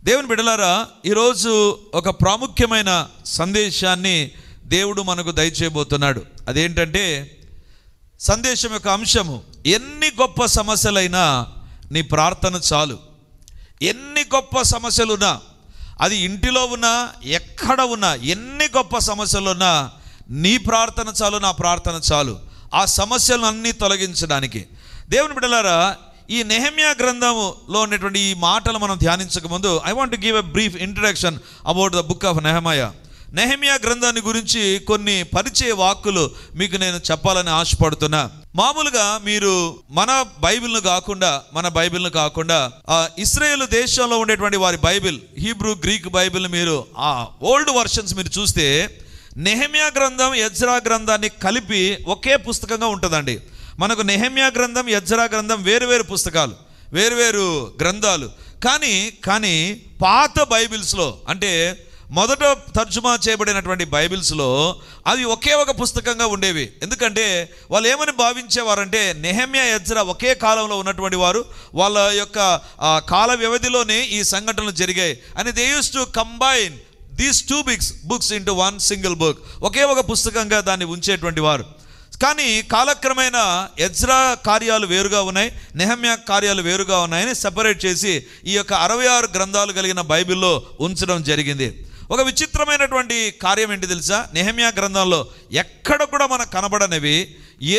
దేవుని బిడ్డలారా, ఈరోజు ఒక ప్రాముఖ్యమైన సందేశాన్ని దేవుడు మనకు దయచేయబోతున్నాడు. అదేంటంటే, సందేశం యొక్క అంశము, ఎన్ని గొప్ప సమస్యలైనా నీ ప్రార్థన చాలు. ఎన్ని గొప్ప సమస్యలున్నా, అది ఇంటిలో ఉన్నా ఎక్కడ ఉన్నా, ఎన్ని గొప్ప సమస్యలున్నా నీ ప్రార్థన చాలు, నా ప్రార్థన చాలు ఆ సమస్యలను అన్నీ తొలగించడానికి. దేవుని బిడ్డలారా, ఈ నెహెమ్యా గ్రంథములో ఉన్నటువంటి ఈ మాటలు మనం ధ్యానించక ముందు I want to give a brief introduction about the book of Nehemiah. Nehemiah గ్రంథాన్ని గురించి కొన్ని పరిచయ వాక్కులు మీకు నేను చెప్పాలని ఆశపడుతున్నా. మామూలుగా మీరు మన బైబిల్ను కాకుండా ఇశ్రాయేలు దేశంలో ఉండేటువంటి వారి బైబిల్, హీబ్రూ, గ్రీక్ బైబిల్, మీరు ఆ ఓల్డ్ వర్షన్స్ మీరు చూస్తే నెహెమ్యా గ్రంథం, ఎజ్రా గ్రంథాన్ని కలిపి ఒకే పుస్తకంగా ఉంటుందండి. మనకు నెహెమ్యా గ్రంథం, ఎజ్రా గ్రంథం వేరువేరు పుస్తకాలు, వేరువేరు గ్రంథాలు. కానీ పాత బైబిల్స్లో, అంటే మొదట తర్జుమా చేయబడినటువంటి బైబిల్స్లో అవి ఒకే ఒక పుస్తకంగా ఉండేవి. ఎందుకంటే వాళ్ళు ఏమని భావించేవారంటే, నెహెమ్యా, ఎజ్రా ఒకే కాలంలో ఉన్నటువంటి వారు, వాళ్ళ యొక్క కాల వ్యవధిలోనే ఈ సంఘటనలు జరిగాయి అని they used to combine these two books into one single book, ఒకే ఒక పుస్తకంగా దాన్ని ఉంచేటువంటి వారు. కానీ కాలక్రమేణా ఎజ్రా కార్యాలు వేరుగా ఉన్నాయి, నెహెమ్యా కార్యాలు వేరుగా ఉన్నాయని సెపరేట్ చేసి ఈ యొక్క 66 గ్రంథాలు కలిగిన బైబిల్లో ఉంచడం జరిగింది. ఒక విచిత్రమైనటువంటి కార్యం ఏంటి తెలుసా? నెహెమ్యా గ్రంథంలో ఎక్కడ కూడా మనకు కనబడనివి,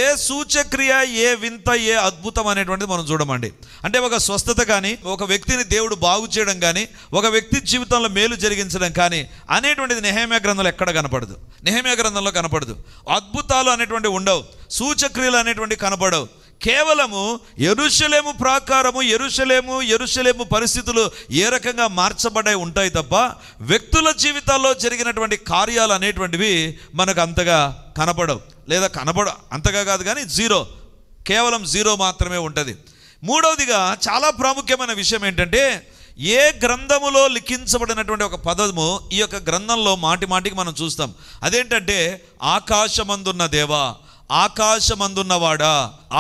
ఏ సూచక్రియ, ఏ వింత, ఏ అద్భుతం అనేటువంటిది మనం చూడమండి. అంటే ఒక స్వస్థత కానీ, ఒక వ్యక్తిని దేవుడు బాగు చేయడం కానీ, ఒక వ్యక్తి జీవితంలో మేలు జరిగించడం కానీ అనేటువంటిది నెహెమ్యా గ్రంథంలో ఎక్కడ కనపడదు. నెహెమ్యా గ్రంథంలో కనపడదు. అద్భుతాలు అనేటువంటివి ఉండవు, సూచక్రియలు అనేటువంటివి కనపడవు. కేవలము యెరూషలేము ప్రాకారము, యెరూషలేము పరిస్థితులు ఏ రకంగా మార్చబడే ఉంటాయి తప్ప వ్యక్తుల జీవితాల్లో జరిగినటువంటి కార్యాలు అనేటువంటివి మనకు అంతగా కనపడవు. లేదా అంతగా కాదు కానీ కేవలం జీరో మాత్రమే ఉంటుంది. మూడవదిగా చాలా ప్రాముఖ్యమైన విషయం ఏంటంటే, ఏ గ్రంథములో లిఖించబడినటువంటి ఒక పదము ఈ యొక్క గ్రంథంలో మాటికి మనం చూస్తాం. అదేంటంటే, ఆకాశమందున్న దేవా, ఆకాశమందున్నవాడా,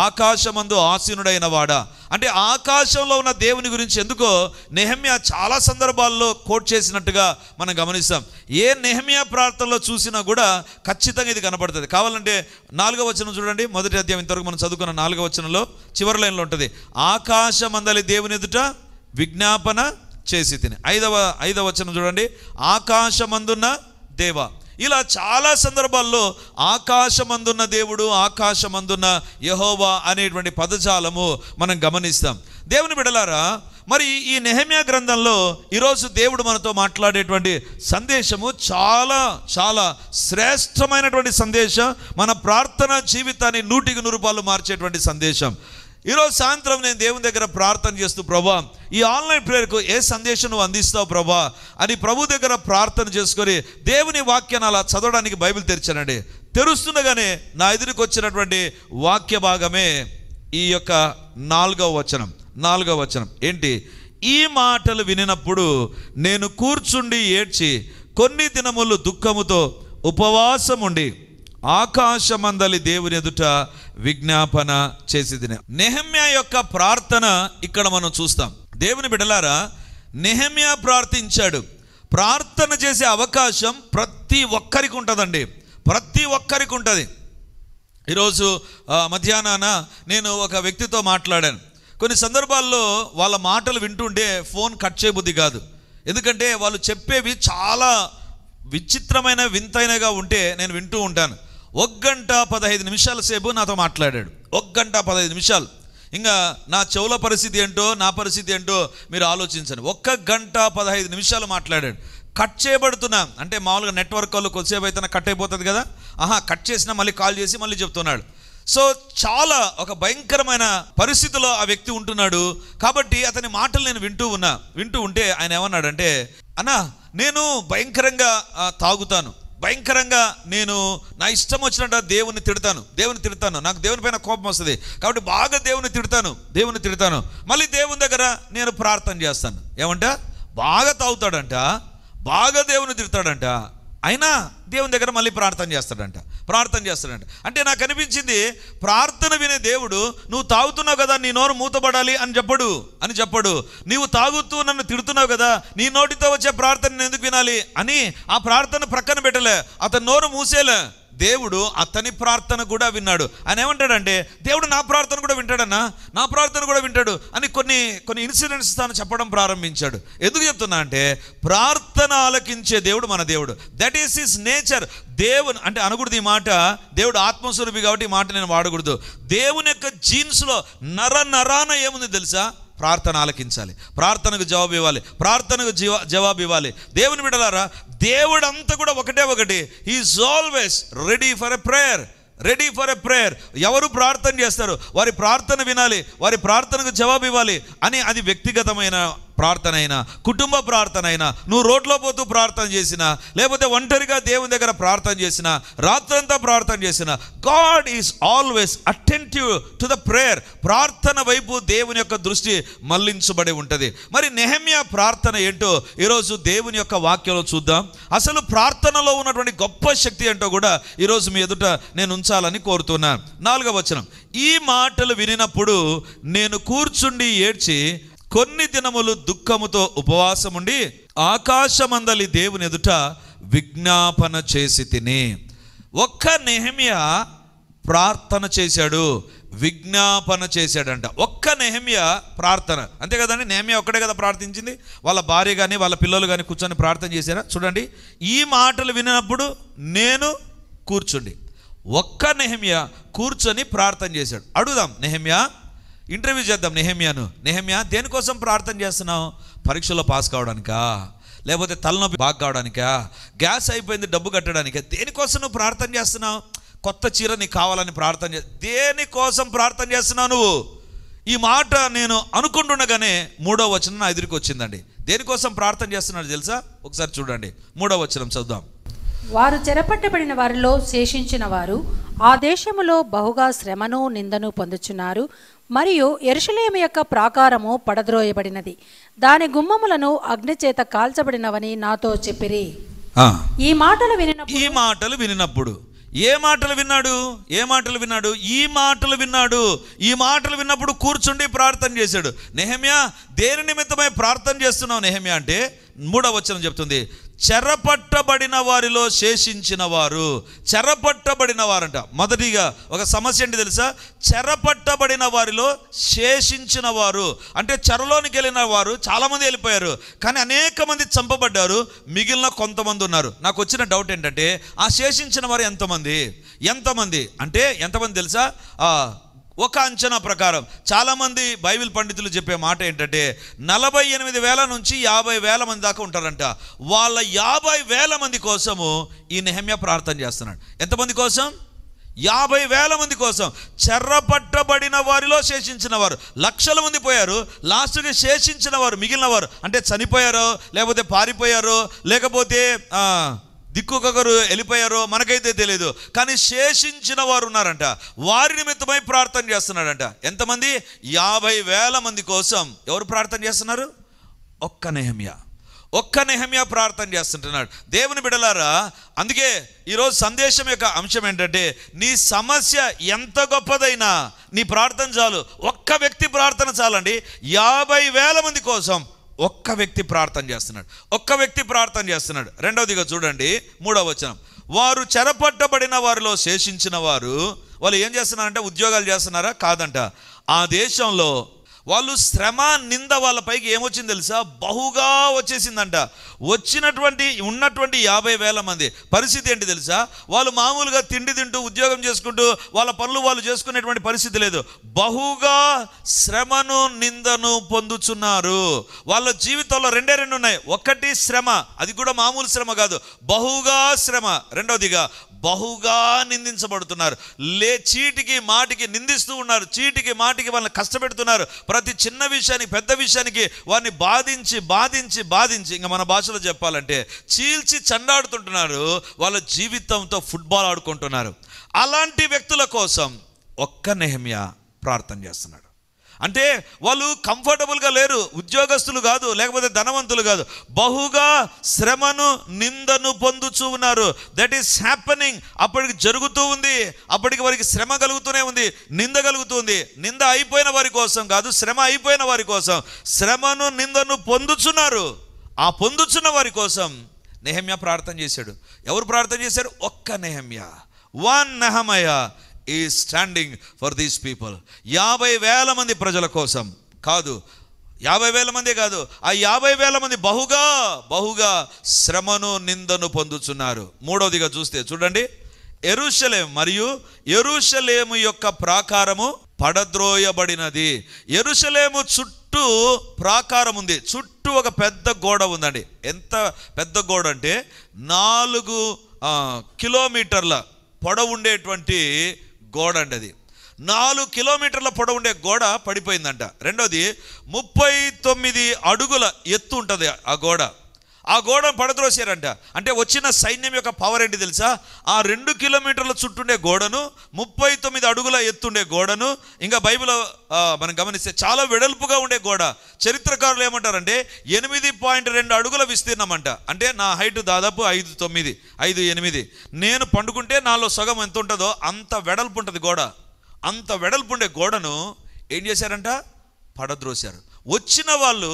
ఆకాశమందు ఆసీనుడైన వాడా. అంటే ఆకాశంలో ఉన్న దేవుని గురించి ఎందుకో నెహెమ్యా చాలా సందర్భాల్లో కోట్ చేసినట్టుగా మనం గమనిస్తాం. ఏ నెహెమ్యా ప్రార్థనలో చూసినా కూడా ఖచ్చితంగా ఇది కనపడుతుంది. కావాలంటే 4వ వచనం చూడండి, మొదటి అధ్యాయం ఇంతవరకు మనం చదువుకున్న 4వ వచనంలో చివరి లైన్లో ఉంటుంది, ఆకాశమందలి దేవుని ఎదుట విజ్ఞాపన చేసి తిని. 5వ వచనం చూడండి, ఆకాశమందున్న దేవా. ఇలా చాలా సందర్భాల్లో ఆకాశమందున్న దేవుడు, ఆకాశమందున్న యెహోవా అనేటువంటి పదజాలము మనం గమనిస్తాం. దేవుని బిడ్డలారా, మరి ఈ నెహెమ్యా గ్రంథంలో ఈరోజు దేవుడు మనతో మాట్లాడేటువంటి సందేశము చాలా చాలా శ్రేష్టమైనటువంటి సందేశం. మన ప్రార్థన జీవితాన్ని 100% మార్చేటువంటి సందేశం. ఈరోజు సాయంత్రం నేను దేవుని దగ్గర ప్రార్థన చేస్తూ, ప్రభా ఈ ఆన్లైన్ ప్రేయర్కు ఏ సందేశం నువ్వు అందిస్తావు ప్రభా అని ప్రభు దగ్గర ప్రార్థన చేసుకొని దేవుని వాక్యాన్ని అలా చదవడానికి బైబిల్ తెరిచానండి. తెరుస్తుండగానే నా ఎదురుకు వచ్చినటువంటి వాక్య భాగమే ఈ యొక్క 4వ వచనం. ఏంటి? ఈ మాటలు వినినప్పుడు నేను కూర్చుండి ఏడ్చి కొన్ని దినములు దుఃఖముతో ఉపవాసం ఉండి ఆకాశమందలి దేవుని ఎదుట విజ్ఞాపన చేసేది. నెహెమ్యా యొక్క ప్రార్థన ఇక్కడ మనం చూస్తాం. దేవుని బిడ్డలారా, నెహెమ్యా ప్రార్థించాడు. ప్రార్థన చేసే అవకాశం ప్రతి ఒక్కరికి ఉంటుందండి, ప్రతి ఒక్కరికి ఉంటుంది. ఈరోజు మధ్యాహ్నాన నేను ఒక వ్యక్తితో మాట్లాడాను. కొన్ని సందర్భాల్లో వాళ్ళ మాటలు వింటుంటే ఫోన్ కట్ చేయబుద్ధి కాదు. ఎందుకంటే వాళ్ళు చెప్పేవి చాలా విచిత్రమైన, వింతైనగా ఉంటే నేను వింటూ ఉంటాను. 1 గంట 15 నిమిషాల సేపు నాతో మాట్లాడాడు. 1 గంట 15 నిమిషాలు. ఇంకా నా చెవుల పరిస్థితి ఏంటో, నా పరిస్థితి ఏంటో మీరు ఆలోచించండి. 1 గంట 15 నిమిషాలు మాట్లాడాడు. కట్ చేయబడుతున్నా అంటే మామూలుగా నెట్వర్క్ వాళ్ళు కొద్దిసేపు అయితే కట్ అయిపోతుంది కదా, కట్ చేసినా మళ్ళీ కాల్ చేసి మళ్ళీ చెప్తున్నాడు. సో చాలా ఒక భయంకరమైన పరిస్థితిలో ఆ వ్యక్తి ఉంటున్నాడు. కాబట్టి అతని మాటలు నేను వింటూ ఉంటే ఆయన ఏమన్నాడంటే, అన్నా నేను భయంకరంగా తాగుతాను, భయంకరంగా నేను నా ఇష్టం వచ్చినట్టు దేవుని తిడతాను, నాకు దేవుని పైన కోపం వస్తుంది, కాబట్టి బాగా దేవుని తిడతాను, మళ్ళీ దేవుని దగ్గర నేను ప్రార్థన చేస్తాను. ఏమంట? బాగా తాగుతాడంట, బాగా దేవుని తిడతాడంట, అయినా దేవుని దగ్గర మళ్ళీ ప్రార్థన చేస్తాడంట. ప్రార్థన చేస్తాడంట. అంటే నాకు అనిపించింది, ప్రార్థన వినే దేవుడు నువ్వు తాగుతున్నావు కదా నీ నోరు మూతపడాలి అని చెప్పడు. నీవు తాగుతూ నన్ను తిడుతున్నావు కదా నీ నోటితో వచ్చే ప్రార్థన ఎందుకు వినాలి అని ఆ ప్రార్థన ప్రక్కన పెట్టలే, అతని నోరు మూసేలే. దేవుడు అతని ప్రార్థన కూడా విన్నాడు. ఆయన ఏమంటాడంటే, దేవుడు నా ప్రార్థన కూడా వింటాడన్నా, నా ప్రార్థన కూడా వింటాడు అని కొన్ని ఇన్సిడెంట్స్ తాను చెప్పడం ప్రారంభించాడు. ఎందుకు చెప్తున్నా అంటే, ప్రార్థన ఆలకించే దేవుడు మన దేవుడు. That is his nature. దేవుని అంటే అనకూడదు ఈ మాట, దేవుడు ఆత్మస్వరూపి కాబట్టి ఈ మాట నేను వాడకూడదు. దేవుని యొక్క జీన్స్లో నరాన ఏముంది తెలుసా? ప్రార్థన ఆలకించాలి, ప్రార్థనకు జవాబు ఇవ్వాలి, ప్రార్థనకు జవాబు ఇవ్వాలి. దేవుని బిడ్డలారా, దేవుడు అంతా కూడా ఒకటి, he is always ready for a prayer. ఎవరు ప్రార్థన చేస్తారు వారి ప్రార్థన వినాలి, వారి ప్రార్థనకు జవాబు ఇవ్వాలి అని. అది వ్యక్తిగతమైన ప్రార్థన అయినా, కుటుంబ ప్రార్థన అయినా, నువ్వు రోడ్లో పోతూ ప్రార్థన చేసినా, లేకపోతే ఒంటరిగా దేవుని దగ్గర ప్రార్థన చేసినా, రాత్రంతా ప్రార్థన చేసినా, God is always attentive to the prayer. ప్రార్థన వైపు దేవుని యొక్క దృష్టి మళ్లించబడి ఉంటుంది. మరి నెహెమ్యా ప్రార్థన ఏంటో ఈరోజు దేవుని యొక్క వాక్యంలో చూద్దాం. అసలు ప్రార్థనలో ఉన్నటువంటి గొప్ప శక్తి ఏంటో కూడా ఈరోజు మీ ఎదుట నేను ఉంచాలని కోరుతున్నాను. 4వ వచనం, ఈ మాటలు వినినప్పుడు నేను కూర్చుండి ఏడ్చి కొన్ని దినములు దుఃఖముతో ఉపవాసముండి ఆకాశమందలి దేవుని ఎదుట విజ్ఞాపన చేసి తిని. ఒక్క నెహెమ్యా ప్రార్థన చేశాడు, విజ్ఞాపన చేశాడంట. ఒక్క నెహెమ్యా ప్రార్థన, అంతే కదండి. నెహెమ్యా ఒక్కడే కదా ప్రార్థించింది, వాళ్ళ భార్య కానీ వాళ్ళ పిల్లలు కానీ కూర్చొని ప్రార్థన చేశారా? చూడండి, ఈ మాటలు వినినప్పుడు నేను కూర్చుండి. ఒక్క నెహెమ్యా కూర్చొని ప్రార్థన చేశాడు. అడుగుదాం, నెహెమ్యా ఇంటర్వ్యూ చేద్దాం నెహెమ్యాను. నెహెమ్యా దేనికోసం ప్రార్థన చేస్తున్నావు? పరీక్షలో పాస్ కావడానికా, లేకపోతే తలనొప్పి బాగా కావడానికా, గ్యాస్ అయిపోయింది డబ్బు కట్టడానికా? దేనికోసం నువ్వు ప్రార్థన చేస్తున్నావు? కొత్త చీర నీకు కావాలని ప్రార్థన దేనికోసం ప్రార్థన చేస్తున్నావు నువ్వు? ఈ మాట నేను అనుకుంటుండగానే 3వ వచనం నా ఎదురుకి వచ్చిందండి. దేనికోసం ప్రార్థన చేస్తున్నాడు తెలుసా? ఒకసారి చూడండి, 3వ వచనం చదువుదాం. వారు చెరపట్టబడిన వారిలో శేషించిన వారు ఆ దేశములో బహుగా శ్రమను నిందను పొందుచున్నారు. మరియు యెరూషలేము యొక్క ప్రాకారము పడద్రోయబడినది, దాని గుమ్మములను అగ్నిచేత కాల్చబడినవని నాతో చెప్పిరి. ఈ మాటలు వినినప్పుడు ఏ మాటలు విన్నాడు? ఈ మాటలు విన్నప్పుడు కూర్చుండి ప్రార్థన చేశాడు. నెహెమ్యా దేని నిమిత్తమై ప్రార్థన చేస్తున్నావు నెహెమ్యా అంటే 3వ వచనం చెప్తుంది, చెరపట్టబడిన వారిలో శేషించిన వారు. చెరపట్టబడిన వారంట. మొదటిగా ఒక సమస్య ఏంటి తెలుసా? చెరపట్టబడిన వారిలో శేషించిన వారు అంటే చెరలోనికి వెళ్ళిన వారు చాలామంది వెళ్ళిపోయారు, కానీ అనేక మంది చంపబడ్డారు, మిగిలిన కొంతమంది ఉన్నారు. నాకు వచ్చిన డౌట్ ఏంటంటే, ఆ శేషించిన వారు ఎంతమంది అంటే ఎంతమంది తెలుసా? ఒక అంచనా ప్రకారం చాలామంది బైబిల్ పండితులు చెప్పే మాట ఏంటంటే 48,000 నుంచి 50,000 మంది దాకా ఉంటారంట. వాళ్ళ 50,000 మంది కోసము ఈ నెహెమ్యా ప్రార్థన చేస్తున్నాడు. ఎంతమంది కోసం? 50,000 మంది కోసం. చెరపట్టబడిన వారిలో శేషించిన వారు లక్షల మంది పోయారు, లాస్ట్కి శేషించిన వారు మిగిలిన వారు అంటే చనిపోయారో, లేకపోతే పారిపోయారో, లేకపోతే దిక్కుకొకరు వెళ్ళిపోయారో మనకైతే తెలియదు, కానీ శేషించిన వారు ఉన్నారంట. వారి నిమిత్తమై ప్రార్థన చేస్తున్నాడంట. ఎంతమంది? 50,000 మంది కోసం. ఎవరు ప్రార్థన చేస్తున్నారు? ఒక్క నెహెమ్యా ప్రార్థన చేస్తుంటున్నాడు. దేవుని బిడ్డలారా, అందుకే ఈరోజు సందేశం యొక్క అంశం ఏంటంటే, నీ సమస్య ఎంత గొప్పదైనా నీ ప్రార్థన చాలు. ఒక్క వ్యక్తి ప్రార్థన చాలండి. 50,000 మంది కోసం ఒక్క వ్యక్తి ప్రార్థన చేస్తున్నాడు. రెండవదిగా చూడండి, 3వ వచనం, వారు చెరపట్టబడిన వారిలో శేషించిన వారు. వాళ్ళు ఏం చేస్తున్నారంటే ఉద్యోగాలు చేస్తున్నారా? కాదంట. ఆ దేశంలో వాళ్ళు శ్రమ నింద వాళ్ళపైకి ఏమొచ్చింది తెలుసా? బహుగా వచ్చేసిందంట. ఉన్నటువంటి 50,000 మంది పరిస్థితి ఏంటి తెలుసా? వాళ్ళు మామూలుగా తిండి తింటూ ఉద్యోగం చేసుకుంటూ వాళ్ళ పనులు వాళ్ళు చేసుకునేటువంటి పరిస్థితి లేదు. బహుగా శ్రమను నిందను పొందుచున్నారు. వాళ్ళ జీవితంలో రెండే ఉన్నాయి. ఒకటి శ్రమ, అది కూడా మామూలు శ్రమ కాదు, బహుగా శ్రమ. రెండవదిగా బహుగా నిందించబడుతున్నారు. చీటికి మాటికి నిందిస్తూ ఉన్నారు, చీటికి మాటికి వాళ్ళని కష్టపెడుతున్నారు. ప్రతి చిన్న విషయానికి పెద్ద విషయానికి వారిని బాధించి ఇంకా మన భాషలో చెప్పాలంటే చీల్చి చండాడుతుంటున్నారు. వాళ్ళ జీవితంతో ఫుట్బాల్ ఆడుకుంటున్నారు. అలాంటి వ్యక్తుల కోసం ఒక్క నెహెమ్యా ప్రార్థన చేస్తున్నాడు. అంటే వాళ్ళు కంఫర్టబుల్గా లేరు, ఉద్యోగస్తులు కాదు, లేకపోతే ధనవంతులు కాదు, బహుగా శ్రమను నిందను పొందుచూ ఉన్నారు. That is happening. అప్పటికి జరుగుతూ ఉంది, అప్పటికి వారికి శ్రమ కలుగుతూనే ఉంది, నింద కలుగుతుంది. నింద అయిపోయిన వారి కోసం కాదు, శ్రమ అయిపోయిన వారి కోసం శ్రమను నిందను పొందుచున్నారు. ఆ పొందుచున్న వారి కోసం నెహెమ్యా ప్రార్థన చేశాడు. ఎవరు ప్రార్థన చేశారు? ఒక్క Nehemiah. One Nehemiah is standing for these people. 50,000 మంది ప్రజల కోసం కాదు, 50,000 మందే కాదు, ఆ 50,000 మంది బహుగా శ్రమను నిందను పొందుతున్నారు. మూడవదిగా చూస్తే చూడండి, యెరూషలేము మరియు యెరూషలేము యొక్క ప్రాకారము పడద్రోయబడినది. యెరూషలేము చుట్టూ ప్రాకారం ఉంది, చుట్టూ ఒక పెద్ద గోడ ఉందండి. ఎంత పెద్ద గోడ అంటే 4 కిలోమీటర్ల పొడవు ఉండేటువంటి గోడ అండి. అది 4 కిలోమీటర్ల పొడవు ఉండే గోడ పడిపోయిందంట. రెండోది 39 అడుగుల ఎత్తు ఉంటుంది ఆ గోడ. ఆ గోడను పడద్రోసారంట. అంటే వచ్చిన సైన్యం యొక్క పవర్ ఏంటి తెలుసా? ఆ 2 కిలోమీటర్ల చుట్టుండే గోడను, 39 అడుగుల ఎత్తుండే గోడను, ఇంకా బైబిల్ మనం గమనిస్తే చాలా వెడల్పుగా ఉండే గోడ. చరిత్రకారులు ఏమంటారంటే 8.2 అడుగుల విస్తీర్ణం అంట. అంటే నా హైట్ దాదాపు 5'8". నేను పండుకుంటే నాలో సగం ఎంత ఉంటుందో అంత వెడల్పు ఉంటుంది గోడ. అంత వెడల్పు ఉండే గోడను ఏం చేశారంట? పడద్రోశారు. వచ్చిన వాళ్ళు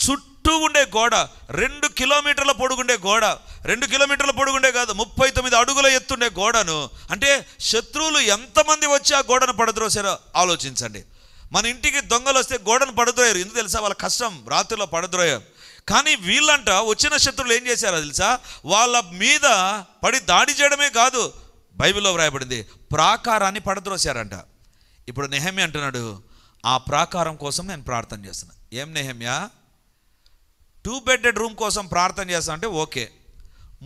చుట్టూ ఉండే గోడ 2 కిలోమీటర్ల పొడుగుండే గోడ, 2 కిలోమీటర్ల పొడుగుండే కాదు, 39 అడుగుల ఎత్తుండే గోడను, అంటే శత్రువులు ఎంతమంది వచ్చి ఆ గోడను పడద్రోసారో ఆలోచించండి. మన ఇంటికి దొంగలు వస్తే గోడను పడద్రోయారు, ఎందుకు తెలుసా? వాళ్ళ కష్టం, రాత్రిలో పడద్రోయారు. కానీ వీళ్ళంట వచ్చిన శత్రువులు ఏం చేశారో తెలుసా? వాళ్ళ మీద పడి దాడి చేయడమే కాదు, బైబిల్లో వ్రాయబడింది, ప్రాకారాన్ని పడద్రోశారంట. ఇప్పుడు నెహెమ్యా అంటున్నాడు, ఆ ప్రాకారం కోసం నేను ప్రార్థన చేస్తున్నా. ఏం నెహెమ్యా, 2 బెడెడ్ రూమ్ కోసం ప్రార్థన చేస్తా అంటే ఓకే,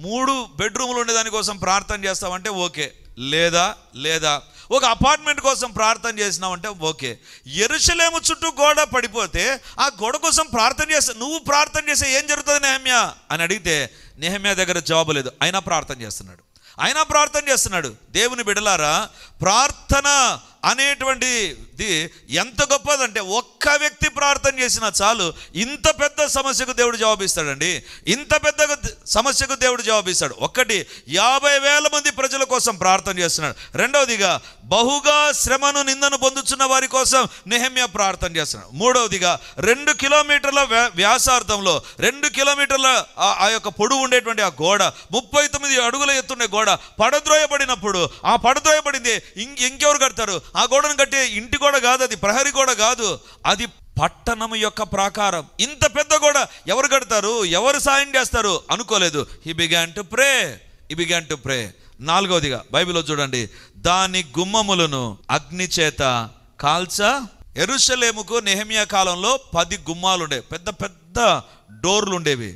3 బెడ్రూమ్లు ఉండేదానికోసం ప్రార్థన చేస్తామంటే ఓకే, లేదా ఒక అపార్ట్మెంట్ కోసం ప్రార్థన చేసినావంటే ఓకే. యెరూషలేము చుట్టూ గోడ పడిపోతే ఆ గోడ కోసం ప్రార్థన చేస్తా, నువ్వు ప్రార్థన చేస్తే ఏం జరుగుతుంది నెహెమ్యా అని అడిగితే నెహెమ్యా దగ్గర జవాబు లేదు. అయినా ప్రార్థన చేస్తున్నాడు. దేవుని బిడ్డలారా, ప్రార్థన అనేటువంటిది ఎంత గొప్పదంటే ఒక్క వ్యక్తి ప్రార్థన చేసినా చాలు ఇంత పెద్ద సమస్యకు దేవుడు జవాబిస్తాడండి. ఇంత పెద్ద సమస్యకు దేవుడు జవాబిస్తాడు. ఒకటి, 50,000 మంది ప్రజల కోసం ప్రార్థన చేస్తున్నాడు. రెండవదిగా బహుగా శ్రమను నిందను పొందుతున్న వారి కోసం నెహెమ్యా ప్రార్థన చేస్తున్నాడు. మూడవదిగా 2 కిలోమీటర్ల వ్యాసార్థంలో 2 కిలోమీటర్ల ఆ యొక్క పొడవు ఉండేటువంటి ఆ గోడ, 39 అడుగుల ఎత్తుండే గోడ పడద్రోయబడినప్పుడు, ఆ పడద్రోయబడింది ఇంకెవరు కడతారు? ఆ గోడను కట్టే ఇంటి గోడ కాదు, అది ప్రహరీ గోడ కాదు, అది పట్టణము యొక్క ప్రాకారం. ఇంత పెద్ద గోడ ఎవరు కడతారు? ఎవరు సాయం చేస్తారు అనుకోలేదు. హి బిగాన్ టు ప్రే. నాలుగవదిగా బైబిల్లో చూడండి, దాని గుమ్మములను అగ్ని చేత కాల్చ. యెరూషలేముకు నెహెమ్యా కాలంలో 10 గుమ్మాలు ఉండే, పెద్ద పెద్ద డోర్లు ఉండేవి.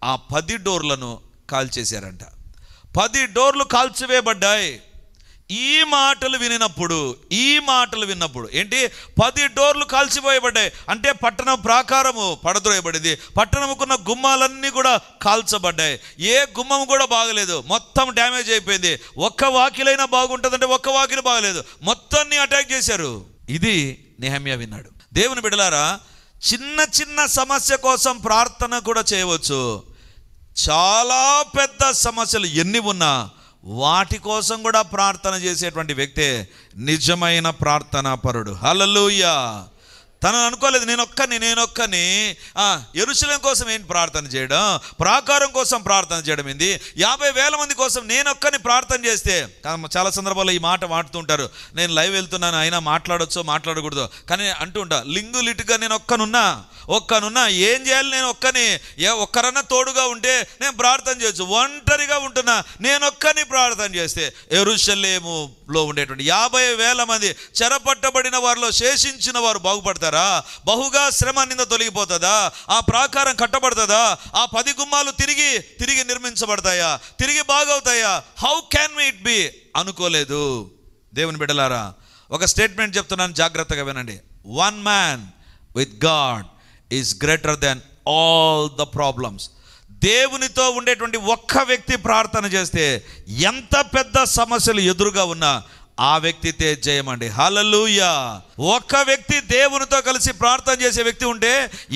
ఆ 10 డోర్లను కాల్చేశారంట. 10 డోర్లు కాల్చివేయబడ్డాయి. ఈ మాటలు విన్నప్పుడు ఏంటి? 10 డోర్లు కాల్చిపోయబడ్డాయి. అంటే పట్టణం ప్రాకారము పడద్రోయబడింది, పట్టణముకున్న గుమ్మాలన్నీ కూడా కాల్చబడ్డాయి. ఏ గుమ్మం కూడా బాగలేదు, మొత్తం డ్యామేజ్ అయిపోయింది. ఒక్క వాకిలైనా బాగుంటుందంటే ఒక్క వాకిలి బాగలేదు, మొత్తాన్ని అటాక్ చేశారు. ఇది నెహెమ్యా విన్నాడు. దేవుని బిడ్డలారా, చిన్న సమస్య కోసం ప్రార్థన కూడా చేయవచ్చు. చాలా పెద్ద సమస్యలు ఎన్ని ఉన్నా వాటి కోసం కూడా ప్రార్థన చేసేటువంటి వ్యక్తే నిజమైన ప్రార్థనా పరుడు. హల్లెలూయా. తను అనుకోలేదు నేను ఒక్కని యెరూషలేము కోసం ఏంటి ప్రార్థన చేయడం, ప్రాకారం కోసం ప్రార్థన చేయడం ఏంది, 50,000 మంది కోసం నేనొక్కని ప్రార్థన చేస్తే. చాలా సందర్భాల్లో ఈ మాట మాట్లాడుతుంటారు, నేను లైవ్ వెళ్తున్నాను అయినా మాట్లాడొచ్చో మాట్లాడకూడదు కానీ అంటుంటా, లింగు లిటుగా నేను ఒక్కనున్నా ఏం చేయాలి? నేను ఒక్కరన్నా తోడుగా ఉంటే నేను ప్రార్థన చేయొచ్చు. ఒంటరిగా ఉంటున్నా, నేనొక్కని ప్రార్థన చేస్తే యెరూషలేములో ఉండేటువంటి 50,000 మంది చెరపట్టబడిన వారిలో శేషించిన వారు బాగుపడతారా? బహుగా శ్రమ నింద తొలగిపోతుందా? ఆ ప్రాకారం కట్టబడుతుందా? ఆ 10 గుమ్మాలు తిరిగి నిర్మించబడతాయా? తిరిగి బాగవుతాయా? How can it be? అనుకోలేదు. దేవుని బిడ్డలారా, ఒక స్టేట్మెంట్ చెప్తున్నాను, జాగ్రత్తగా వినండి. 1 man with God is greater than all the problems. దేవునితో ఉండేటువంటి ఒక్క వ్యక్తి ప్రార్థన చేస్తే ఎంత పెద్ద సమస్యలు ఎదురుగా ఉన్నా ఆ వ్యక్తితే జయమండి. హల్లెలూయా. ఒక్క వ్యక్తి దేవునితో కలిసి ప్రార్థన చేసే వ్యక్తి ఉంటే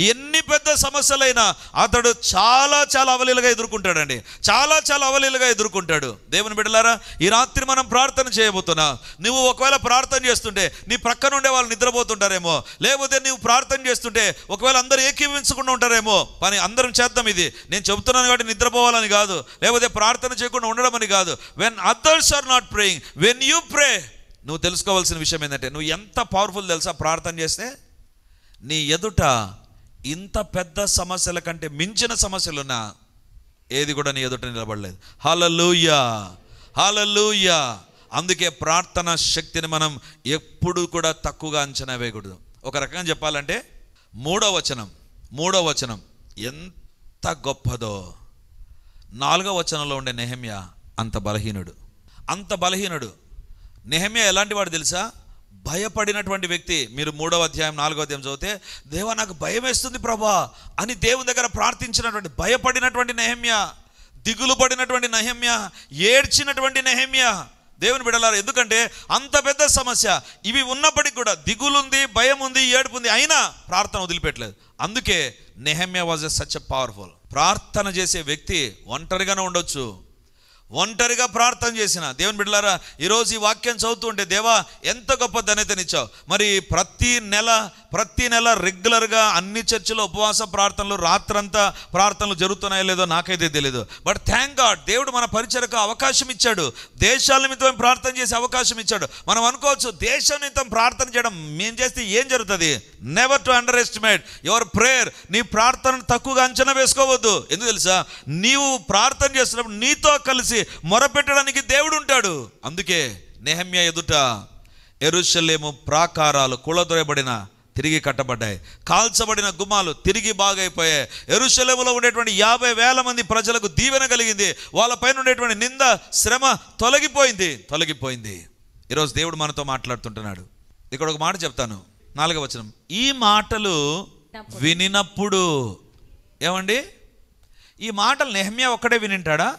ఎన్ని పెద్ద సమస్యలైనా అతడు చాలా అవలీలుగా ఎదుర్కొంటాడండి. చాలా అవలీలుగా ఎదుర్కొంటాడు. దేవుని బిడ్డలారా, ఈ రాత్రి మనం ప్రార్థన చేయబోతున్నా. నువ్వు ఒకవేళ ప్రార్థన చేస్తుంటే నీ ప్రక్కన ఉండే వాళ్ళు నిద్రపోతుంటారేమో, లేకపోతే నువ్వు ప్రార్థన చేస్తుంటే ఒకవేళ అందరూ ఏకీవించకుండా ఉంటారేమో. కానీ అందరం చేద్దాం. ఇది నేను చెబుతున్నాను కాబట్టి నిద్రపోవాలని కాదు, లేకపోతే ప్రార్థన చేయకుండా ఉండడం అని కాదు. When others are not praying, when you pray, నువ్వు తెలుసుకోవాల్సిన విషయం ఏంటంటే నువ్వు ఎంత పవర్ఫుల్ తెలుసా? ప్రార్థన చేస్తే నీ ఎదుట ఇంత పెద్ద సమస్యల కంటే మించిన సమస్యలున్నా ఏది కూడా నీ ఎదుట నిలబడలేదు. హల్లెలూయా, హల్లెలూయా. అందుకే ప్రార్థన శక్తిని మనం ఎప్పుడు కూడా తక్కువగా అంచనా వేయకూడదు. ఒక రకంగా చెప్పాలంటే మూడో వచనం ఎంత గొప్పదో. 4వ వచనంలో ఉండే నెహెమ్యా అంత బలహీనుడు. నెహెమ్యా ఎలాంటి వాడు తెలుసా? భయపడినటువంటి వ్యక్తి. మీరు 3వ అధ్యాయం 4వ అధ్యాయం చదివితే, దేవా నాకు భయం వేస్తుంది ప్రభా అని దేవుని దగ్గర ప్రార్థించినటువంటి భయపడినటువంటి నెహెమ్యా, దిగులు పడినటువంటి నెహెమ్యా, ఏడ్చినటువంటి నెహెమ్యా. దేవుని బిడ్డలారా, ఎందుకంటే అంత పెద్ద సమస్య ఇవి ఉన్నప్పటికీ కూడా దిగులుంది, భయం ఉంది, ఏడుపు ఉంది, అయినా ప్రార్థన వదిలిపెట్టలేదు. అందుకే Nehemiah was such a powerful. ప్రార్థన చేసే వ్యక్తి ఒంటరిగానే ఉండొచ్చు, ఒంటరిగా ప్రార్థన చేసిన. దేవుని బిడ్డలారా, ఈరోజు ఈ వాక్యం చదువుతూ ఉంటే దేవా ఎంత గొప్ప ధన్యతనిచ్చావు. మరి ప్రతి నెల రెగ్యులర్గా అన్ని చర్చిలో ఉపవాస ప్రార్థనలు, రాత్రంతా ప్రార్థనలు జరుగుతున్నాయో లేదో నాకైతే తెలియదు. బట్ థ్యాంక్ గాడ్, దేవుడు మన పరిచర్యకు అవకాశం ఇచ్చాడు, దేశాల నిమిత్తం ప్రార్థన చేసే అవకాశం ఇచ్చాడు. మనం అనుకోవచ్చు దేశం నిమిత్తం ప్రార్థన చేయడం మేము చేస్తే ఏం జరుగుతుంది. Never to under estimate your prayer. నీ ప్రార్థనను తక్కువగా అంచనా వేసుకోవద్దు. ఎందుకు తెలుసా? నీవు ప్రార్థన చేస్తున్నప్పుడు నీతో కలిసి మొరపెట్టడానికి దేవుడు ఉంటాడు. అందుకే నెహెమ్యా ఎదుట యెరూషలేము ప్రాకారాలు కూలదొరబడిన తిరిగి కట్టబడ్డాయి, కాల్చబడిన గుమ్మాలు తిరిగి బాగైపోయాయి. యెరూషలేములో ఉండేటువంటి 50,000 మంది ప్రజలకు దీవెన కలిగింది. వాళ్ళపైన ఉండేటువంటి నింద, శ్రమ తొలగిపోయింది. ఈరోజు దేవుడు మనతో మాట్లాడుతుంటున్నాడు. ఇక్కడ ఒక మాట చెప్తాను, 4వ వచనం. ఈ మాటలు వినినప్పుడు, ఏమండి ఈ మాటలు నెహెమ్యా ఒక్కడే వినింటాడా?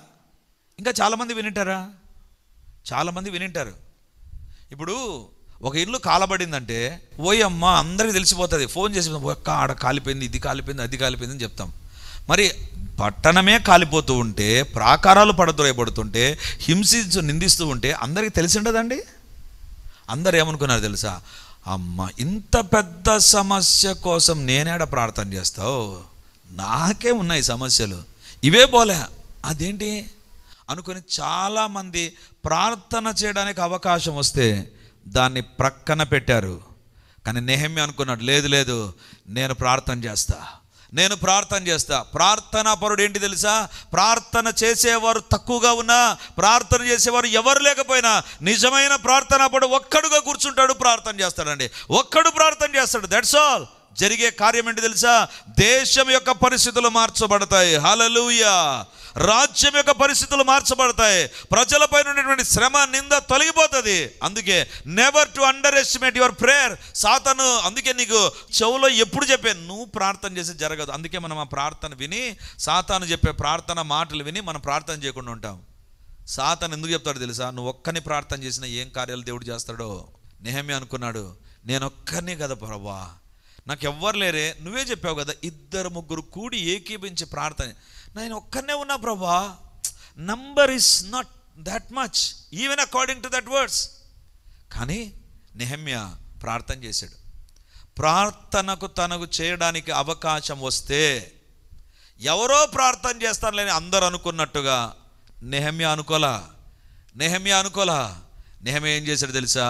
ఇంకా చాలామంది వినింటారా? చాలామంది వినింటారు. ఇప్పుడు ఒక ఇల్లు కాలబడిందంటే ఓయమ్మ అందరికీ తెలిసిపోతుంది. ఫోన్ చేసి ఒక్క ఆడ కాలిపోయింది, ఇది కాలిపోయింది, అది కాలిపోయింది అని చెప్తాం. మరి పట్టణమే కాలిపోతూ ఉంటే, ప్రాకారాలు పడద్రోయబడుతుంటే, నిందిస్తూ ఉంటే అందరికీ తెలిసి ఉండదండి? అందరు ఏమనుకున్నారు తెలుసా? అమ్మ ఇంత పెద్ద సమస్య కోసం నేనేడ ప్రార్థన చేస్తావు, నాకే ఉన్నాయి సమస్యలు, ఇవే పోలే అదేంటి అనుకుని చాలామంది ప్రార్థన చేయడానికి అవకాశం వస్తే దాన్ని ప్రక్కన పెట్టారు. కానీ నెహెమ్యా అనుకున్నాడు, లేదు నేను ప్రార్థన చేస్తా. ప్రార్థనా పరుడు ఏంటి తెలుసా? ప్రార్థన చేసేవారు తక్కువగా ఉన్నా, ప్రార్థన చేసేవారు ఎవరు లేకపోయినా నిజమైన ప్రార్థనా పరుడు ఒక్కడుగా కూర్చుంటాడు, ప్రార్థన చేస్తాడండి. ఒక్కడు ప్రార్థన చేస్తాడు, దట్స్ ఆల్. జరిగే కార్యం ఏంటి తెలుసా? దేశం యొక్క పరిస్థితులు మార్చబడతాయి. హల్లెలూయా. రాజ్యం యొక్క పరిస్థితులు మార్చబడతాయి. ప్రజలపైన ఉన్నటువంటి శ్రమ, నింద తొలగిపోతుంది. అందుకే never to under estimate your prayer. సాతాను అందుకే నీకు చెవులో ఎప్పుడు చెప్పాను, నువ్వు ప్రార్థన చేసి జరగదు. అందుకే మనం ఆ ప్రార్థన విని, సాతాను చెప్పే ప్రార్థన మాటలు విని మనం ప్రార్థన చేయకుండా ఉంటాం. సాతాను ఎందుకు చెప్తాడు తెలుసా? నువ్వు ఒక్కని ప్రార్థన చేసినా ఏం కార్యాలు దేవుడు చేస్తాడో. నెహెమ్యా అనుకున్నాడు, నేను ఒక్కనే కదా ప్రభువా, నాకు ఎవ్వరు లేరే, నువ్వే చెప్పావు కదా 2-3 కూడి ఏకీభించి ప్రార్థన, నేను ఒక్కనే ఉన్నా ప్రభా, number is not that much even according to that words. కానీ నెహెమ్యా ప్రార్థన చేశాడు. ప్రార్థనకు తనకు చేయడానికి అవకాశం వస్తే ఎవరో ప్రార్థన చేస్తారులేని అందరూ అనుకున్నట్టుగా నెహెమ్యా అనుకోలా. నెహెమ్యా ఏం చేశాడు తెలుసా?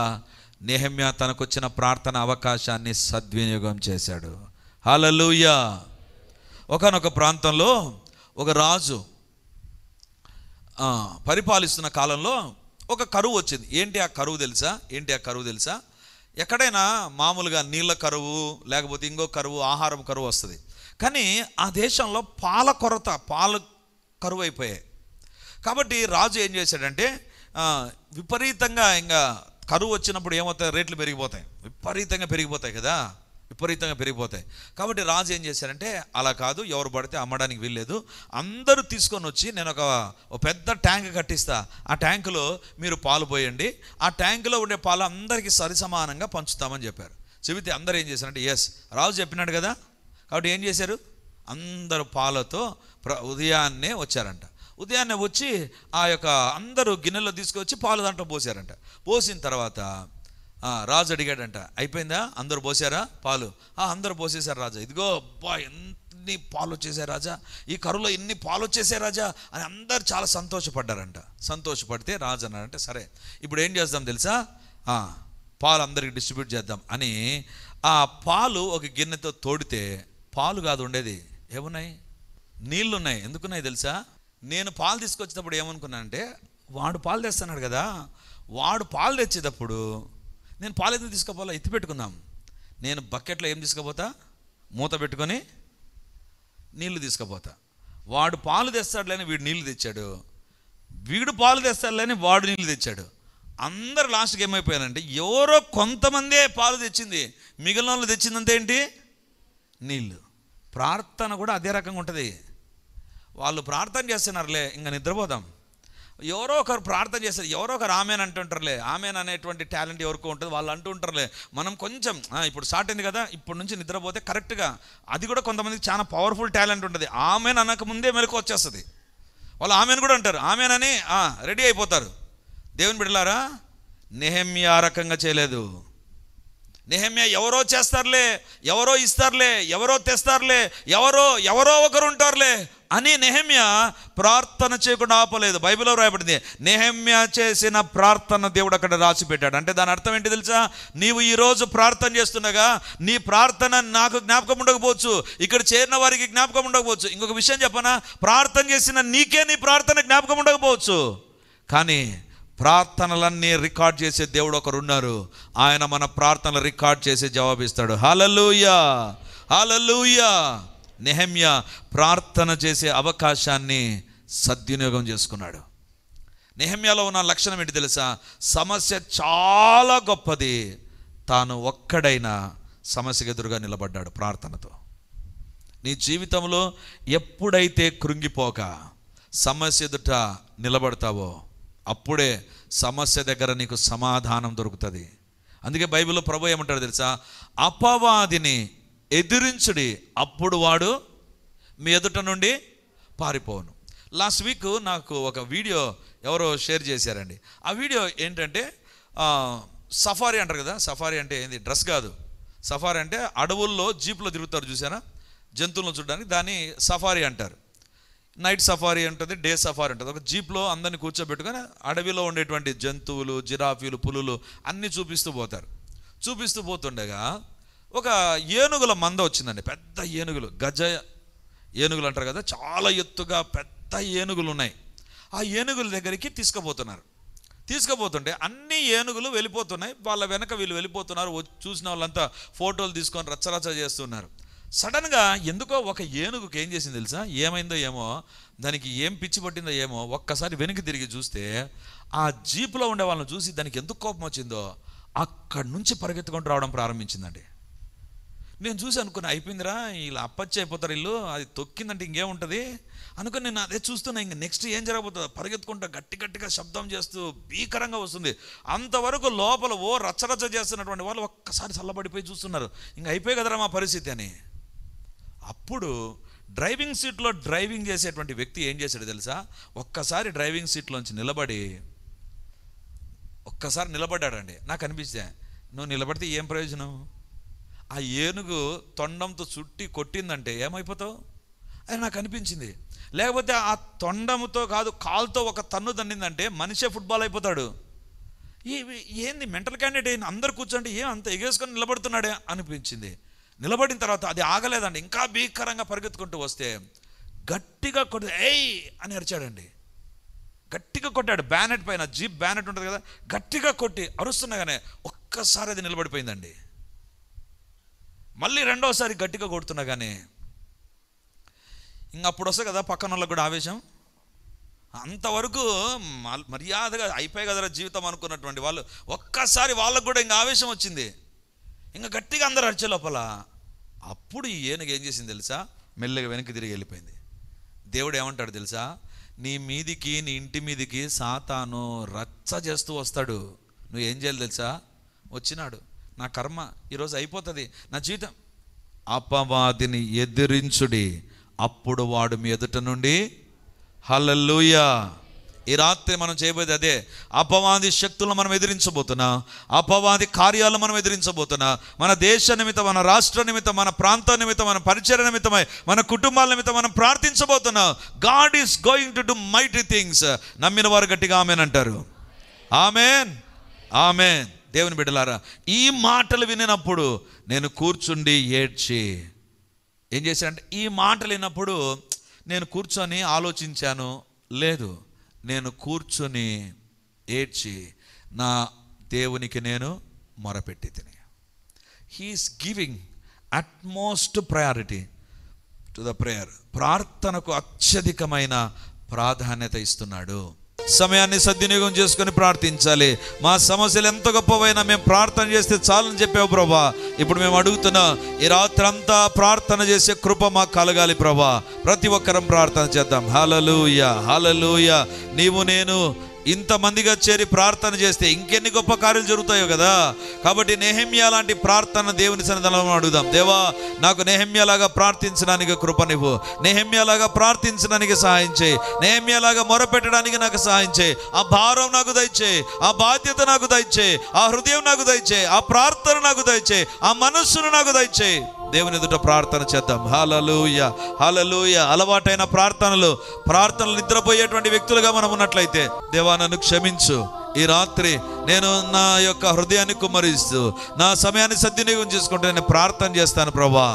నెహెమ్యా తనకు వచ్చిన ప్రార్థన అవకాశాన్ని సద్వినియోగం చేశాడు. హల్లెలూయా. ఒకానొక ప్రాంతంలో ఒక రాజు పరిపాలిస్తున్న కాలంలో ఒక కరువు వచ్చింది. ఏంటి ఆ కరువు తెలుసా? ఎక్కడైనా మామూలుగా నీళ్ళ కరువు, లేకపోతే ఇంకో కరువు, ఆహారం కరువు వస్తుంది. కానీ ఆ దేశంలో పాల కరువు అయిపోయాయి. కాబట్టి రాజు ఏం చేశాడంటే, విపరీతంగా ఇంకా కరువు వచ్చినప్పుడు ఏమవుతాయి, రేట్లు పెరిగిపోతాయి, విపరీతంగా పెరిగిపోతాయి కదా. విపరీతంగా పెరిగిపోతాయి. కాబట్టి రాజు ఏం చేశారంటే, అలా కాదు, ఎవరు పడితే అమ్మడానికి వీల్లేదు, అందరూ తీసుకొని వచ్చి నేను ఒక పెద్ద ట్యాంక్ కట్టిస్తా, ఆ ట్యాంకులో మీరు పాలు పోయండి, ఆ ట్యాంకులో ఉండే పాలు అందరికీ సరిసమానంగా పంచుతామని చెప్పారు. చెబితే అందరూ ఏం చేశారంటే, ఎస్ రాజు చెప్పినాడు కదా, కాబట్టి ఏం చేశారు, అందరూ పాలతో ఉదయాన్నే వచ్చారంట. ఉదయాన్నే వచ్చి ఆ యొక్క అందరూ గిన్నెలో తీసుకొచ్చి పాలు దాంట్లో పోసారంట. పోసిన తర్వాత రాజు అడిగాడంట, అయిపోయిందా, అందరూ పోసారా పాలు? అందరూ పోసేశారు రాజా. ఇదిగో అబ్బా ఎన్ని పాలు వచ్చేసాయి రాజా, ఈ కరువులో ఎన్ని పాలు వచ్చేసాయి రాజా అని అందరు చాలా సంతోషపడ్డారంట. సంతోషపడితే రాజు అన్నాడంటే, సరే ఇప్పుడు ఏం చేద్దాం తెలుసా, పాలు అందరికి డిస్ట్రిబ్యూట్ చేద్దాం అని ఆ పాలు ఒక గిన్నెతో తోడితే పాలు కాదు ఉండేది, ఏమున్నాయి, నీళ్ళు ఉన్నాయి. ఎందుకున్నాయి తెలుసా? నేను పాలు తీసుకొచ్చేటప్పుడు ఏమనుకున్నానంటే, వాడు పాలు తెస్తున్నాడు కదా, వాడు పాలు తెచ్చేటప్పుడు నేను పాలు ఎందుకు తీసుకుపోవాలా, ఎత్తి పెట్టుకుందాం, నేను బకెట్లో ఏం తీసుకుపోతా, మూత పెట్టుకొని నీళ్లు తీసుకుపోతా. వాడు పాలు తెస్తాడులేని వీడు నీళ్లు తెచ్చాడు, వీడు పాలు తెస్తాడులేని వాడు నీళ్లు తెచ్చాడు. అందరు లాస్ట్కి ఏమైపోయారంటే, ఎవరో కొంతమందే పాలు తెచ్చింది, మిగిలిన వాళ్ళు తెచ్చిందంతా ఏంటి, నీళ్ళు. ప్రార్థన కూడా అదే రకంగా ఉంటుంది. వాళ్ళు ప్రార్థన చేస్తున్నారులే, ఇంకా నిద్రపోదాం, ఎవరో ఒకరు ప్రార్థన చేస్తారు, ఎవరో ఒకరు ఆమెన్ అంటుంటారులే, ఆమెన్ అనేటువంటి టాలెంట్ ఎవరికో ఉంటుంది, వాళ్ళు అంటూ ఉంటారులే, మనం కొంచెం ఇప్పుడు స్టార్ట్ అయింది కదా, ఇప్పటి నుంచి నిద్రపోతే కరెక్ట్గా, అది కూడా కొంతమందికి చాలా పవర్ఫుల్ టాలెంట్ ఉంటుంది, ఆమెన్ అనక ముందే మెలకు వచ్చేస్తుంది, వాళ్ళు ఆమెన్ కూడా అంటారు, ఆమెన్ అని రెడీ అయిపోతారు. దేవుని బిడ్డలారా, నెహెమ్యా ఆ రకంగా చేయలేదు. నెహెమ్యా ఎవరో చేస్తారులే, ఎవరో ఇస్తారులే, ఎవరో తెస్తారులే, ఎవరో ఒకరు ఉంటారులే అని నెహెమ్యా ప్రార్థన చేయకుండా ఆపలేదు. బైబిల్లో రాయబడింది, నెహెమ్యా చేసిన ప్రార్థన దేవుడు అక్కడ రాసి పెట్టాడు. అంటే దాని అర్థం ఏంటి తెలుసా? నీవు ఈరోజు ప్రార్థన చేస్తుండగా నీ ప్రార్థన నాకు జ్ఞాపకం ఉండకపోవచ్చు, ఇక్కడ చేరిన వారికి జ్ఞాపకం ఉండకపోవచ్చు. ఇంకొక విషయం చెప్పనా, ప్రార్థన చేసిన నీకే నీ ప్రార్థన జ్ఞాపకం ఉండకపోవచ్చు, కానీ ప్రార్థనలన్నీ రికార్డ్ చేసే దేవుడు ఒకరు ఉన్నారు, ఆయన మన ప్రార్థనలు రికార్డ్ చేసి జవాబిస్తాడు. హల్లెలూయా, హల్లెలూయా. నెహెమ్యా ప్రార్థన చేసే అవకాశాన్ని సద్వినియోగం చేసుకున్నాడు. నెహెమ్యాలో ఉన్న లక్షణం ఏంటి తెలుసా? సమస్య చాలా గొప్పది, తాను ఒక్కడైనా సమస్యకు ఎదురుగా నిలబడ్డాడు ప్రార్థనతో. నీ జీవితంలో ఎప్పుడైతే కృంగిపోక సమస్య ఎదుట నిలబడతావో అప్పుడే సమస్య దగ్గర నీకు సమాధానం దొరుకుతుంది. అందుకే బైబిల్లో ప్రభు ఏమంటాడు తెలుసా? అపవాదిని ఎదిరించుడి, అప్పుడు వాడు మీ ఎదుట నుండి పారిపోను. లాస్ట్ వీక్ నాకు ఒక వీడియో ఎవరో షేర్ చేశారండి. ఆ వీడియో ఏంటంటే సఫారీ అంటారు కదా, సఫారీ అంటే ఏంది, డ్రెస్ కాదు, సఫారీ అంటే అడవుల్లో జీప్లో తిరుగుతారు చూసారా, జంతువులను చూడడానికి, దాన్ని సఫారీ అంటారు. నైట్ సఫారీ ఉంటుంది, డే సఫారీ ఉంటుంది. ఒక జీప్లో అందరినీ కూర్చోబెట్టుకొని అడవిలో ఉండేటువంటి జంతువులు, జిరాఫీలు, పులులు అన్నీ చూపిస్తూ పోతారు. చూపిస్తూ పోతుండగా ఒక ఏనుగుల మంద వచ్చిందండి, పెద్ద ఏనుగులు, గజ ఏనుగులు అంటారు కదా, చాలా ఎత్తుగా పెద్ద ఏనుగులు ఉన్నాయి. ఆ ఏనుగుల దగ్గరికి తీసుకుపోతుంటే అన్ని ఏనుగులు వెళ్ళిపోతున్నాయి, వాళ్ళ వెనక వీళ్ళు వెళ్ళిపోతున్నారు. చూసిన వాళ్ళంతా ఫోటోలు తీసుకొని రచ్చరచ్చ చేస్తున్నారు. సడన్గా ఎందుకో ఒక ఏనుగుకి ఏం చేసింది తెలుసా? ఏమైందో ఏమో, దానికి ఏం పిచ్చి పట్టిందో ఏమో, ఒక్కసారి వెనక్కి తిరిగి చూస్తే ఆ జీపులో ఉండే వాళ్ళని చూసి దానికి ఎందుకు కోపం వచ్చిందో అక్కడి నుంచి పరిగెత్తుకుంటూ రావడం ప్రారంభించిందండి. నేను చూసి అనుకున్నా, అయిపోయిందిరా, ఇలా అప్పచ్చి అయిపోతారు ఇల్లు, అది తొక్కిందంటే ఇంకేముంటుంది అనుకుని నేను అదే చూస్తున్నా. ఇంక నెక్స్ట్ ఏం జరగబోతుందో, పరిగెత్తుకుంటా గట్టిగా శబ్దం చేస్తూ భీకరంగా వస్తుంది. అంతవరకు లోపల రచ్చరచ్చ చేస్తున్నటువంటి వాళ్ళు ఒక్కసారి చల్లబడిపోయి చూస్తున్నారు, ఇంక అయిపోయి కదరా మా పరిస్థితి అని. అప్పుడు డ్రైవింగ్ సీట్లో డ్రైవింగ్ చేసేటువంటి వ్యక్తి ఏం చేశాడు తెలుసా? ఒక్కసారి డ్రైవింగ్ సీట్లోంచి నిలబడ్డాడండి. నాకు అనిపిస్తే, నువ్వు నిలబడితే ఏం ప్రయోజనం? ఆ ఏనుగు తొండంతో చుట్టి కొట్టిందంటే ఏమైపోతావు అని నాకు అనిపించింది. లేకపోతే ఆ తొండంతో కాదు, కాలుతో ఒక తన్ను తన్నిందంటే మనిషే ఫుట్బాల్ అయిపోతాడు. ఏంది మెంటల్ క్యాండిడేట్, అందరు కూర్చోండి ఏం అంత ఎగేసుకొని నిలబడుతున్నాడే అనిపించింది. నిలబడిన తర్వాత అది ఆగలేదండి, ఇంకా భీకరంగా పరిగెత్తుకుంటూ వస్తే గట్టిగా కొట్టి ఏయ్ అని అరిచాడండి. గట్టిగా కొట్టాడు బ్యానెట్ పైన, జీప్ బ్యానెట్ ఉంటుంది కదా, గట్టిగా కొట్టి అరుస్తున్నాగానే ఒక్కసారి అది నిలబడిపోయిందండి. మళ్ళీ రెండోసారి గట్టిగా కొడుతున్నాగానే ఇంకప్పుడు వస్తుంది కదా పక్కన వాళ్ళకు కూడా ఆవేశం. అంతవరకు మర్యాదగా అయిపోయి కదరా జీవితం అనుకున్నటువంటి వాళ్ళు ఒక్కసారి వాళ్ళకు కూడా ఇంకా ఆవేశం వచ్చింది. ఇంకా గట్టిగా అందరు అరిచే లోపల అప్పుడు ఈ ఏనుగు ఏం చేసింది తెలుసా? మెల్లగా వెనక్కి తిరిగి వెళ్ళిపోయింది. దేవుడు ఏమంటాడు తెలుసా? నీ మీదికి, నీ ఇంటి మీదికి సాతాను రచ్చ చేస్తూ వస్తాడు. నువ్వు ఏం చేయాలి తెలుసా? వచ్చినాడు, నా కర్మ ఈరోజు అయిపోతుంది, నా జీవితం. అపవాదిని ఎదిరించుడి, అప్పుడు వాడు మీ ఎదుట నుండి. హల్లెలూయా. ఈ రాత్రి మనం చేయబోయేది అదే. అపవాది శక్తులను మనం ఎదిరించబోతున్నా, అపవాది కార్యాలను మనం ఎదిరించబోతున్నా. మన దేశ నిమిత్తం, మన రాష్ట్ర నిమిత్తం, మన ప్రాంతం నిమిత్తం, మన పరిచర్య నిమిత్తమై, మన కుటుంబాల నిమిత్తం మనం ప్రార్థించబోతున్నాం. God is going to do mighty things. నమ్మిన వారు గట్టిగా ఆమెన్ అంటారు. Amen, amen. దేవుని బిడ్డలారా, ఈ మాటలు వినినప్పుడు నేను కూర్చుండి ఏడ్చి ఏం చేశానంటే, ఈ మాటలు విన్నప్పుడు నేను కూర్చొని ఆలోచించాను లేదు, నేను కూర్చొని ఏడ్చి నా దేవునికి నేను మొరపెట్టి తిని. He's giving utmost priority to the prayer. ప్రార్థనకు అత్యధికమైన ప్రాధాన్యత ఇస్తున్నాడు. సమయాన్ని సద్వినియోగం చేసుకొని ప్రార్థించాలి. మా సమస్యలు ఎంత గొప్పవైనా మేము ప్రార్థన చేస్తే చాలని చెప్పావు ప్రభా. ఇప్పుడు మేము అడుగుతున్నాం, ఈ రాత్రి అంతా ప్రార్థన చేసే కృప మాకు కలగాలి ప్రభా. ప్రతి ఒక్కరం ప్రార్థన చేద్దాం. హల్లెలూయా, హల్లెలూయా. నీవు నేను ఇంతమందిగా చేరి ప్రార్థన చేస్తే ఇంకెన్ని గొప్ప కార్యాలు జరుగుతాయో కదా. కాబట్టి నెహెమ్యా లాంటి ప్రార్థన దేవుని సన్నిధిలో అడుగుదాం. దేవా, నాకు నెహెమ్యాలాగా ప్రార్థించడానికి కృపనివ్వు, నెహెమ్యాలాగా ప్రార్థించడానికి సహాయం చేయి, నెహెమ్యాలాగా మొరపెట్టడానికి నాకు సహాయం చేయి. ఆ భారం నాకు దయచేయి, ఆ బాధ్యత నాకు దయచేయి, ఆ హృదయం నాకు దయచేయి, ఆ ప్రార్థన నాకు దయచేయి, ఆ మనస్సును నాకు దయచేయి. దేవుని ఎదుట ప్రార్థన చేద్దాం. హల్లెలూయా, హల్లెలూయా. అలవాటైన ప్రార్థనలు నిద్రపోయేటువంటి వ్యక్తులుగా మనం ఉన్నట్లయితే, దేవా నన్ను క్షమించు. ఈ రాత్రి నేను నా యొక్క హృదయాన్ని కుమ్మరిస్తూ నా సమయాన్ని సద్వినియోగం చేసుకుంటూ నేను ప్రార్థన చేస్తాను ప్రభా.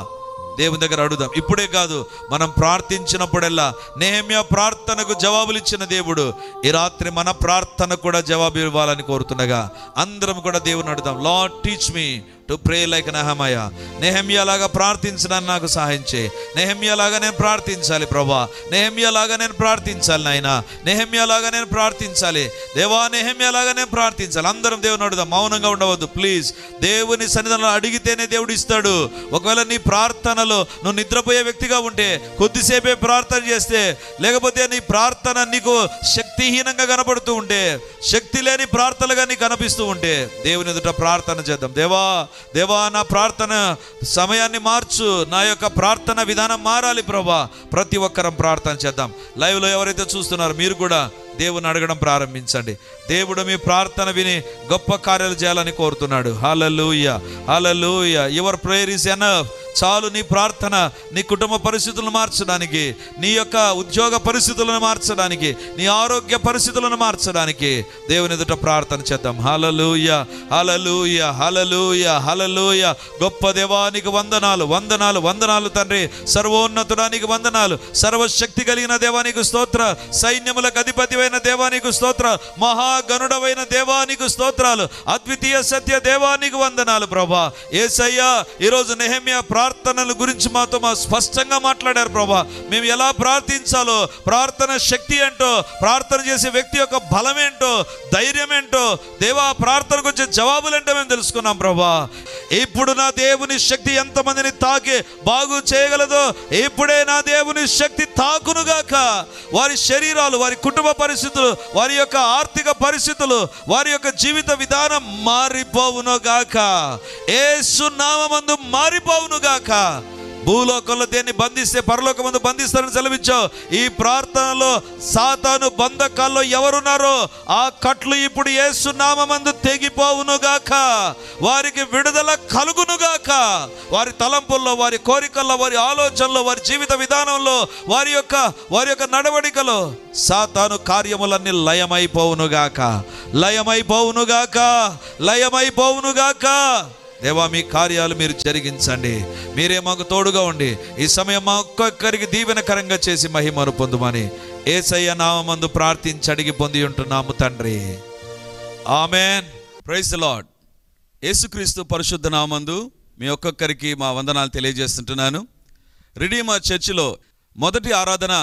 దేవుని దగ్గర అడుగుదాం. ఇప్పుడే కాదు, మనం ప్రార్థించినప్పుడల్లా నెహెమ్యా ప్రార్థనకు జవాబులు ఇచ్చిన దేవుడు ఈ రాత్రి మన ప్రార్థన కూడా జవాబు ఇవ్వాలని కోరుతుండగా అందరం కూడా దేవుని అడుగుదాం. Lord teach me to pray like Nehemiah. Nehemiah లాగా ప్రార్థించడానికి నాకు సహాయం చేయి. నెహెమ్యా లాగా నేను ప్రార్థించాలి ప్రభా. నెహెమ్యా లాగా నేను ప్రార్థించాలి నాయనా. నెహెమ్యా లాగా నేను ప్రార్థించాలి దేవా. నెహెమ్యా లాగా నేను ప్రార్థించాలి. అందరం దేవుని అడుగుదాం. మౌనంగా ఉండవద్దు ప్లీజ్. దేవుని సన్నిధిలో అడిగితేనే దేవుడు ఇస్తాడు. ఒకవేళ నీ ప్రార్థనలో నువ్వు నిద్రపోయే వ్యక్తిగా ఉంటే కొద్దిసేపే ప్రార్థన చేస్తే, లేకపోతే నీ ప్రార్థన నీకు శక్తిహీనంగా కనపడుతూ ఉంటే, శక్తి లేని ప్రార్థనలుగా నీకు కనిపిస్తూ ఉంటే, దేవుని ఎదుట ప్రార్థన చేద్దాం. దేవా నా ప్రార్థన సమయాన్ని మార్చు, నా యొక్క ప్రార్థన విధానం మారాలి ప్రభా. ప్రతి ఒక్కరం ప్రార్థన చేద్దాం. లైవ్లో ఎవరైతే చూస్తున్నారో మీరు కూడా దేవుని అడగడం ప్రారంభించండి. దేవుడు మీ ప్రార్థన విని గొప్ప కార్యాలు చేయాలని కోరుతున్నాడు. Hallelujah, hallelujah. Your prayer is enough. చాలు నీ ప్రార్థన నీ కుటుంబ పరిస్థితులను మార్చడానికి, నీ యొక్క ఉద్యోగ పరిస్థితులను మార్చడానికి, నీ ఆరోగ్య పరిస్థితులను మార్చడానికి దేవుని ఎదుట ప్రార్థన చేద్దాం. హల్లెలూయా, హల్లెలూయా, హల్లెలూయా, హల్లెలూయా. గొప్ప దేవానికి వందనాలు, వందనాలు, వందనాలు తండ్రి. సర్వోన్నతుడానికి వందనాలు. సర్వశక్తి కలిగిన దేవానికి స్తోత్ర. సైన్యములకు అధిపతివైన దేవానికి స్తోత్ర. మహాగణుడవైన దేవానికి స్తోత్రాలు. అద్వితీయ సత్య దేవానికి వందనాలు ప్రభా. యేసయ్యా, ఈరోజు నెహెమ్యా ప్రార్థనల గురించి మాతో స్పష్టంగా మాట్లాడారు ప్రభా. మేము ఎలా ప్రార్థించాలో, ప్రార్థన శక్తి ఏంటో, ప్రార్థన చేసే వ్యక్తి యొక్క బలం ఏంటో, ధైర్యం ఏంటో, దేవా ప్రార్థనకు వచ్చే జవాబులు ఏంటో మేము తెలుసుకున్నాం ప్రభా. ఇప్పుడు నా దేవుని శక్తి ఎంతమందిని తాకి బాగు చేయగలదో ఇప్పుడే నా దేవుని శక్తి తాకునుగాక. వారి శరీరాలు, వారి కుటుంబ పరిస్థితులు, వారి యొక్క ఆర్థిక పరిస్థితులు, వారి యొక్క జీవిత విధానం మారిపోవునుగాక. యేసు నామమందు మారిపోవునుగాక. భూలోకంలో దేన్ని బంధిస్తే పరలోకమందు బంధిస్తారని సెలవిచ్చావు. ఈ ప్రార్థనలో సాతాను బంధకాల్లో ఎవరున్నారో ఆ కట్లు ఇప్పుడు యేసు నామమందు తెగిపోవునుగాక. వారికి విడుదల కలుగునుగాక. వారి తలంపుల్లో, వారి కోరికల్లో, వారి ఆలోచనలో, వారి జీవిత విధానంలో, వారి యొక్క నడవడికలో సాతాను కార్యములన్నీ లయమైపోవునుగాక, లయమైపోవునుగాక, లయమైపోవునుగాక. దేవా మీ కార్యాలు మీరు జరిగించండి. మీరే మాకు తోడుగా ఉండి ఈ సమయం మా ఒక్కొక్కరికి దీవెనకరంగా చేసి మహిమను పొందుమని యేసయ్య నామమందు ప్రార్థించి అడిగి పొంది ఉంటున్నాము తండ్రి. Amen. Praise the Lord. Yesukristu పరిశుద్ధ నామమందు మీ ఒక్కొక్కరికి మా వందనాలు తెలియజేస్తుంటున్నాను. రిడీమర్ చర్చిలో మొదటి ఆరాధన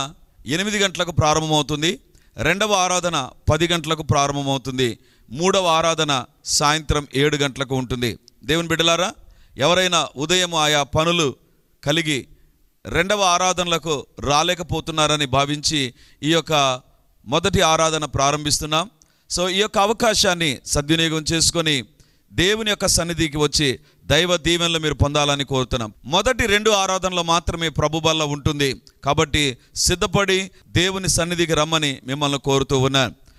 8 గంటలకు ప్రారంభమవుతుంది. రెండవ ఆరాధన 10 గంటలకు ప్రారంభమవుతుంది. మూడవ ఆరాధన సాయంత్రం 7 గంటలకు ఉంటుంది. దేవుని బిడ్డలారా, ఎవరైనా ఉదయం ఆయా పనులు కలిగి రెండవ ఆరాధనలకు రాలేకపోతున్నారని భావించి ఈ యొక్క మొదటి ఆరాధన ప్రారంభిస్తున్నాం. సో ఈ యొక్క అవకాశాన్ని సద్వినియోగం చేసుకొని దేవుని యొక్క సన్నిధికి వచ్చి దైవ దీవెనలు మీరు పొందాలని కోరుతున్నాం. మొదటి 2 ఆరాధనలు మాత్రమే ప్రభు బల్ల ఉంటుంది. కాబట్టి సిద్ధపడి దేవుని సన్నిధికి రమ్మని మిమ్మల్ని కోరుతూ ఉన్నాను.